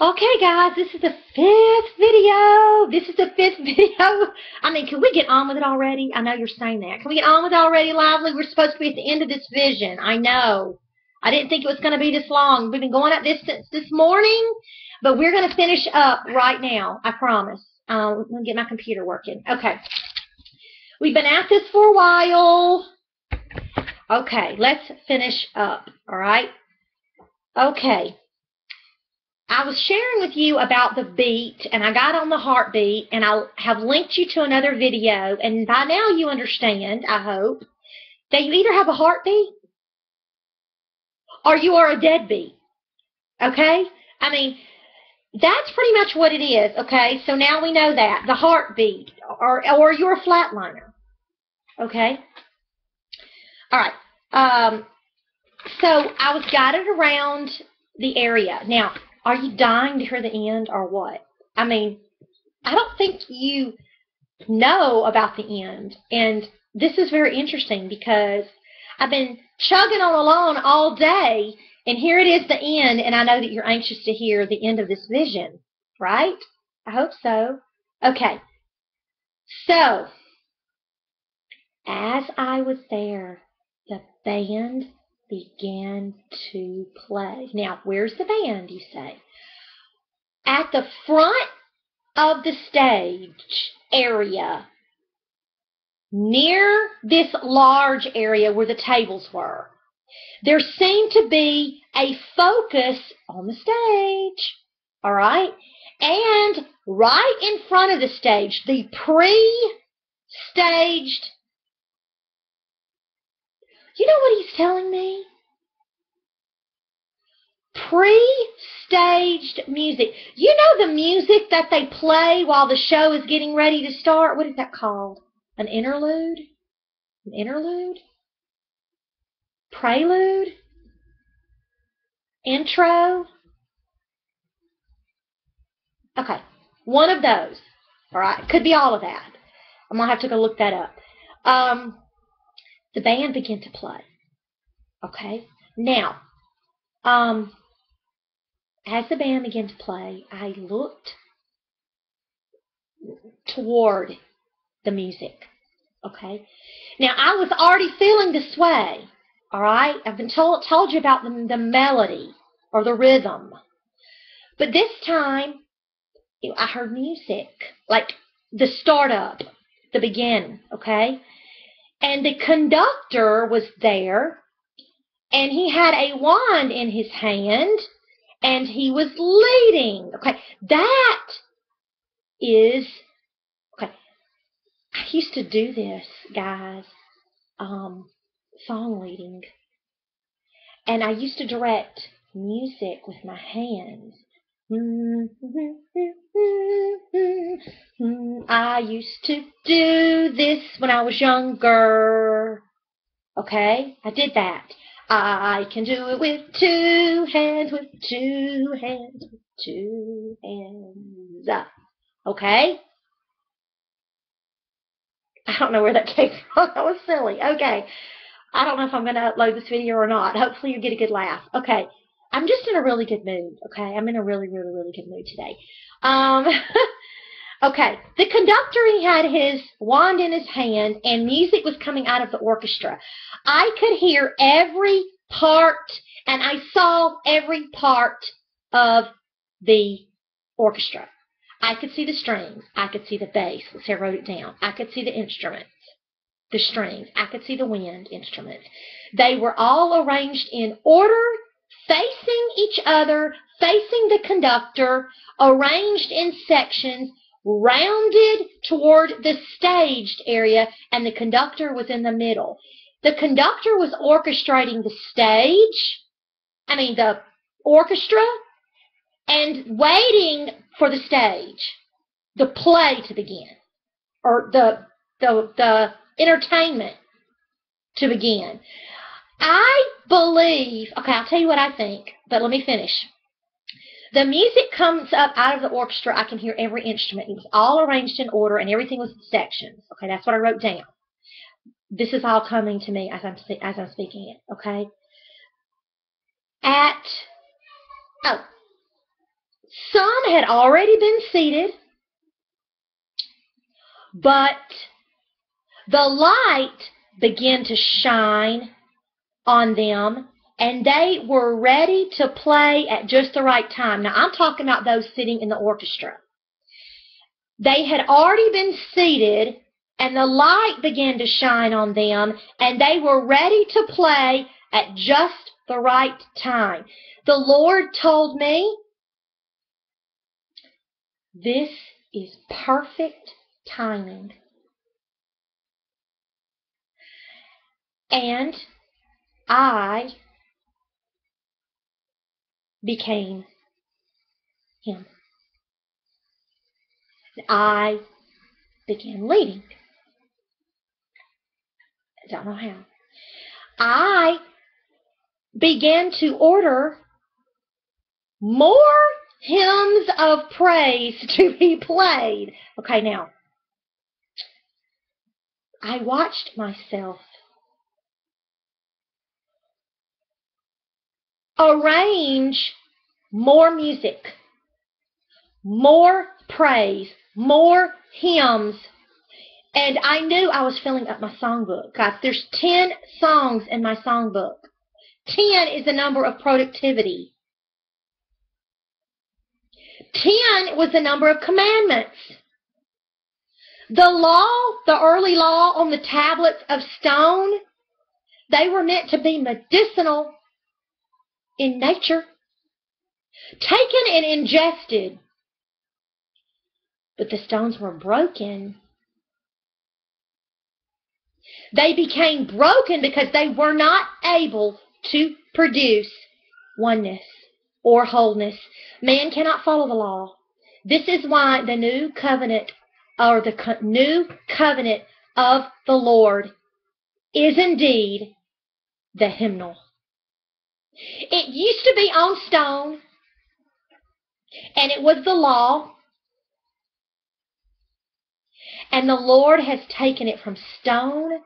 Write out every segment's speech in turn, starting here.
Okay, guys, this is the fifth video. This is the fifth video. I mean, can we get on with it already? I know you're saying that. Can we get on with it already, Lively? We're supposed to be at the end of this vision. I know. I didn't think it was going to be this long. We've been going at this since this morning, but we're going to finish up right now. I promise. Let me get my computer working. Okay. We've been at this for a while. Okay, let's finish up. All right? Okay. I was sharing with you about the beat, and I got on the heartbeat, and I have linked you to another video, and by now you understand, I hope, that you either have a heartbeat or you are a deadbeat, okay? I mean, that's pretty much what it is, okay? So now we know that, the heartbeat, or you're a flatliner, okay? All right, so I was guided around the area. Now, are you dying to hear the end or what? I mean, I don't think you know about the end. And this is very interesting because I've been chugging on along all day, and here it is, the end, and I know that you're anxious to hear the end of this vision, right? I hope so. Okay. So, as I was there, the band began to play. Now, where's the band, you say? At the front of the stage area, near this large area where the tables were, there seemed to be a focus on the stage, all right? And right in front of the stage, the pre-staged, you know what he's telling me? Pre-staged music. You know the music that they play while the show is getting ready to start? What is that called? An interlude? An interlude? Prelude? Intro? Okay, one of those. All right, could be all of that. I'm going to have to go look that up. The band began to play. Okay, now, as the band began to play, I looked toward the music. Okay, now I was already feeling the sway. All right, I've been told you about the melody or the rhythm, but this time I heard music, like the startup, the beginning. Okay, and the conductor was there, and he had a wand in his hand, and he was leading. Okay, that is, okay, I used to do this, guys, song leading, and I used to direct music with my hands. I used to do this when I was younger. Okay, I did that. I can do it with two hands, with two hands, with two hands. Okay? I don't know where that came from. That was silly. Okay. I don't know if I'm going to upload this video or not. Hopefully you get a good laugh. Okay. I'm just in a really good mood. Okay? I'm in a really, really, really good mood today. Okay. The conductor, he had his wand in his hand, and music was coming out of the orchestra. I could hear every part, and I saw every part of the orchestra. I could see the strings. I could see the bass. Let's see, I wrote it down. I could see the instruments, the strings. I could see the wind instruments. They were all arranged in order, facing each other, facing the conductor, arranged in sections, rounded toward the staged area, and the conductor was in the middle. The conductor was orchestrating the stage, the orchestra, and waiting for the stage, the play to begin, or the entertainment to begin. I believe, okay, I'll tell you what I think, but let me finish. The music comes up out of the orchestra. I can hear every instrument. It was all arranged in order, and everything was in sections. Okay, that's what I wrote down. This is all coming to me as I'm speaking it. Okay. Some had already been seated, but the light began to shine on them, and they were ready to play at just the right time. Now, I'm talking about those sitting in the orchestra. They had already been seated, and the light began to shine on them, and they were ready to play at just the right time. The Lord told me, this is perfect timing. And I became him. I began leading. I don't know how. I began to order more hymns of praise to be played. Okay, now, I watched myself arrange more music, more praise, more hymns, and I knew I was filling up my songbook. Guys, there's 10 songs in my songbook. 10 is the number of productivity. 10 was the number of commandments. The law, the early law on the tablets of stone, they were meant to be medicinal in nature, taken and ingested. But the stones were broken. They became broken because they were not able to produce oneness or wholeness. Man cannot follow the law. This is why the new covenant, or the new covenant of the Lord, is indeed the hymnal. It used to be on stone, and it was the law, and the Lord has taken it from stone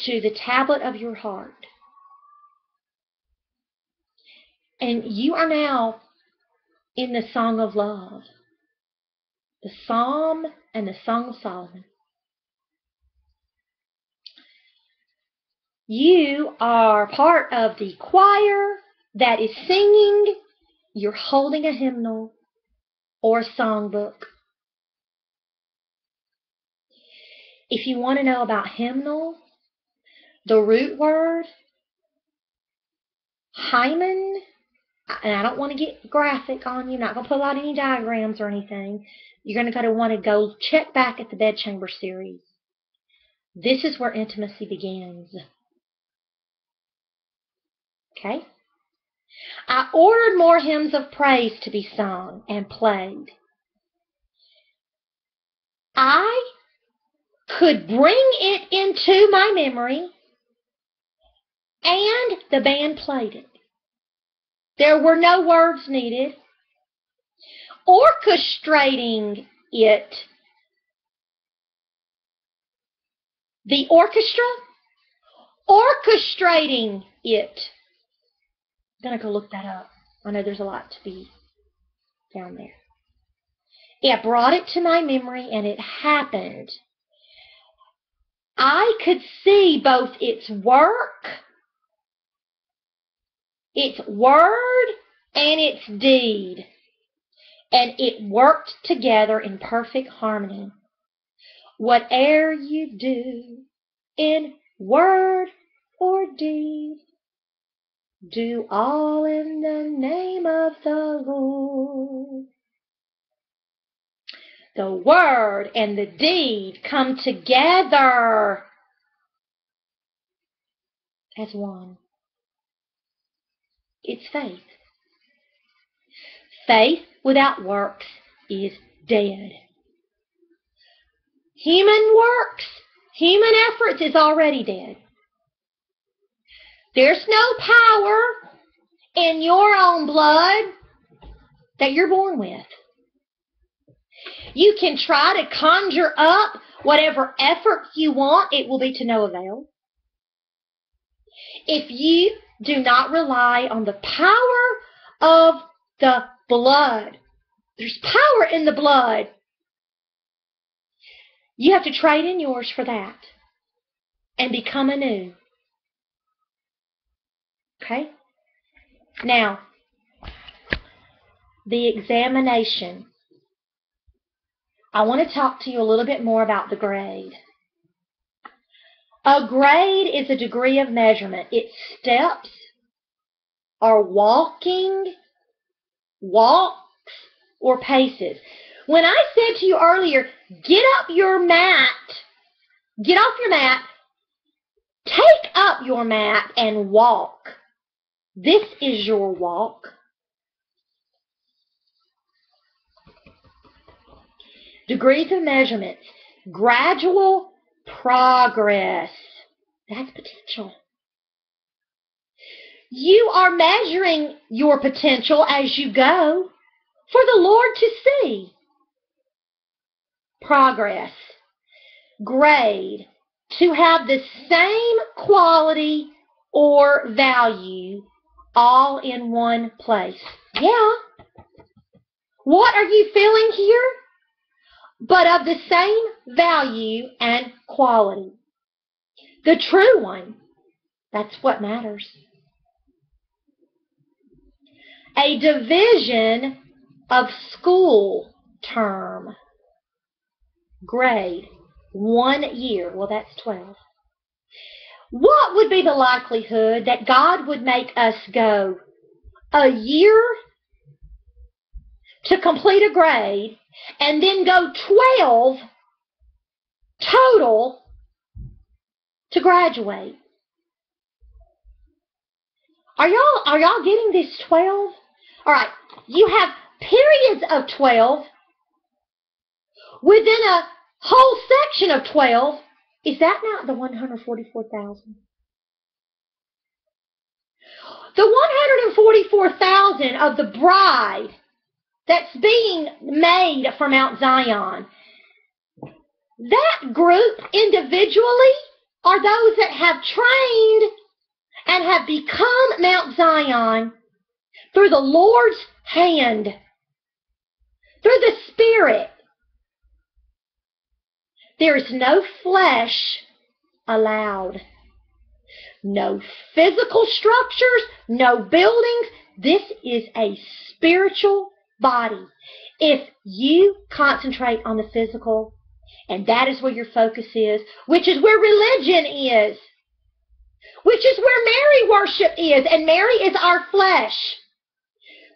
to the tablet of your heart. And you are now in the Song of Love, the Psalm and the Song of Solomon. You are part of the choir that is singing. You're holding a hymnal or a songbook. If you want to know about hymnal, the root word, hymen, and I don't want to get graphic on you, I'm not going to pull out any diagrams or anything. You're going to want to go check back at the Bedchamber series. This is where intimacy begins. Okay? I ordered more hymns of praise to be sung and played. I could bring it into my memory, and the band played it. There were no words needed. Orchestrating it. The orchestra, orchestrating it. I'm going to go look that up. I know there's a lot to be down there. It brought it to my memory, and it happened. I could see both its work, its word, and its deed. And it worked together in perfect harmony. Whate'er you do in word or deed, do all in the name of the Lord. The word and the deed come together as one. It's faith. Faith without works is dead. Human works, human efforts is already dead. There's no power in your own blood that you're born with. You can try to conjure up whatever effort you want, it will be to no avail. If you do not rely on the power of the blood. There's power in the blood. You have to trade in yours for that and become anew. Okay? Now, the examination. I want to talk to you a little bit more about the grade. A grade is a degree of measurement. It's steps or walks or paces. When I said to you earlier, get off your mat, take up your mat and walk. This is your walk. Degrees of measurements. Gradual progress. That's potential. You are measuring your potential as you go for the Lord to see. Progress. Grade. To have the same quality or value all in one place. Yeah. What are you feeling here? But of the same value and quality. The true one. That's what matters. A division of school term. Grade. 1 year. Well, that's 12. What would be the likelihood that God would make us go a year to complete a grade and then go 12 total to graduate? Are y'all getting this 12? All right, you have periods of 12 within a whole section of 12. Is that not the 144,000? The 144,000 of the bride that's being made for Mount Zion. That group individually are those that have trained and have become Mount Zion through the Lord's hand, through the Spirit. There is no flesh allowed. No physical structures, no buildings. This is a spiritual body. If you concentrate on the physical, and that is where your focus is, which is where religion is, which is where Mary worship is, and Mary is our flesh.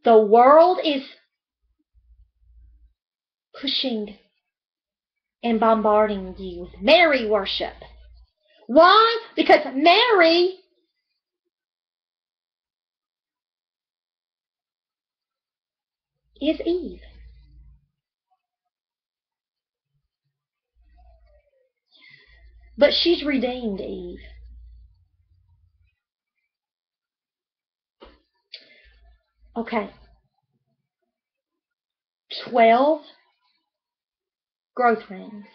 The world is pushing and bombarding you with Mary worship. Why? Because Mary is Eve. But she's redeemed Eve. Okay. 12 growth rings.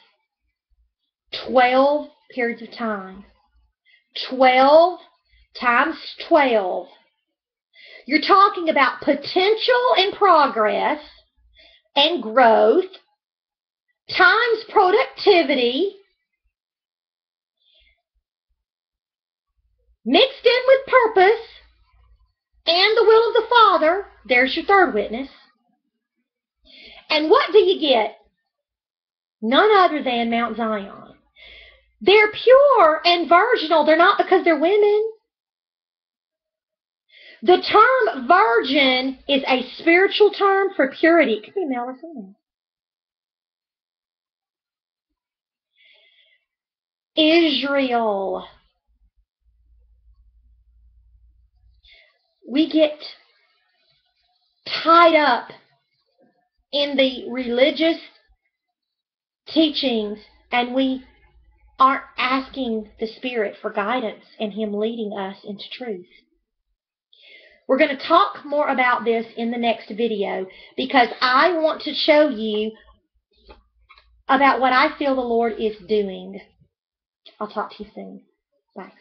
12 periods of time. 12 times 12. You're talking about potential and progress and growth times productivity mixed in with purpose and the will of the Father. There's your third witness. And what do you get? None other than Mount Zion. They're pure and virginal. They're not because they're women. The term virgin is a spiritual term for purity. It could be male or female. Israel. We get tied up in the religious teachings, and we aren't asking the Spirit for guidance and Him leading us into truth. We're going to talk more about this in the next video because I want to show you about what I feel the Lord is doing. I'll talk to you soon. Bye.